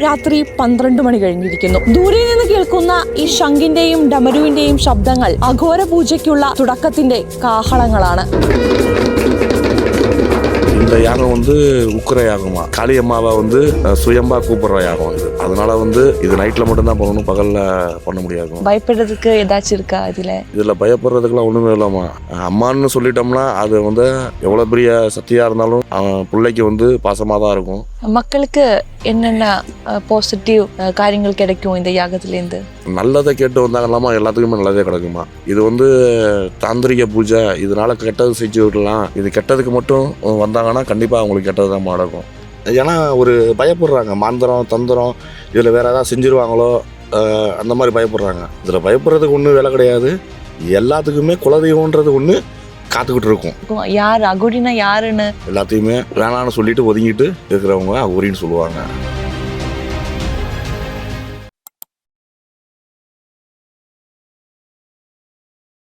രാത്രി 12 മണി കഴിഞ്ഞിരിക്കുന്നു. ദൂരെ നിന്ന് കേൾക്കുന്ന ഈ ശംഖിന്റെയും ഡമരുവിന്റെയും ശബ്ദങ്ങൾ അഘോര പൂജയ്ക്കുള്ള തുടക്കത്തിന്റെ കാഹളങ്ങളാണ്. இந்த யாகம் வந்து உக்கிர யாகமா, காளியம்மாவை வந்து சுயம்பா கூப்பிடுற யாகம் வந்து. அதனால வந்து இது நைட்ல மட்டும்தான் பண்ணணும், பகல்ல பண்ண முடியாது. பயப்படுறதுக்கு ஏதாச்சும் இருக்கா இதுல பயப்படுறதுக்குலாம் ஒண்ணுமே இல்லாமா. அம்மான்னு சொல்லிட்டோம்னா அது வந்து எவ்வளவு பெரிய சக்தியா இருந்தாலும் பிள்ளைக்கு வந்து பாசமா தான் இருக்கும். மக்களுக்கு என்னென்ன பாசிட்டிவ் காரியங்கள் கிடைக்கும் இந்த யாகத்திலேருந்து? நல்லதை கேட்டு வந்தாங்களாமா, எல்லாத்துக்குமே நல்லதே கிடைக்குமா. இது வந்து தாந்திரிக பூஜை, இதனால கெட்டது செஞ்சு விடலாம். இது கெட்டதுக்கு மட்டும் வந்தாங்கன்னா கண்டிப்பா அவங்களுக்கு கெட்டது தான் நடக்கும். ஏன்னா ஒரு பயப்படுறாங்க, மாந்திரம் தந்திரம் இதில் வேற ஏதாவது செஞ்சிருவாங்களோ அந்த மாதிரி பயப்படுறாங்க. இதில் பயப்படுறதுக்கு ஒன்றும் வேலை கிடையாது. எல்லாத்துக்குமே குலதெய்வம்ன்றது ஒன்று காத்துக்கிட்டு இருக்கும். யார் அகுரினா யாருன்னு எல்லாத்தையுமே வேணான்னு சொல்லிட்டு ஒதுங்கிட்டு இருக்கிறவங்க அகுரின்னு சொல்லுவாங்க.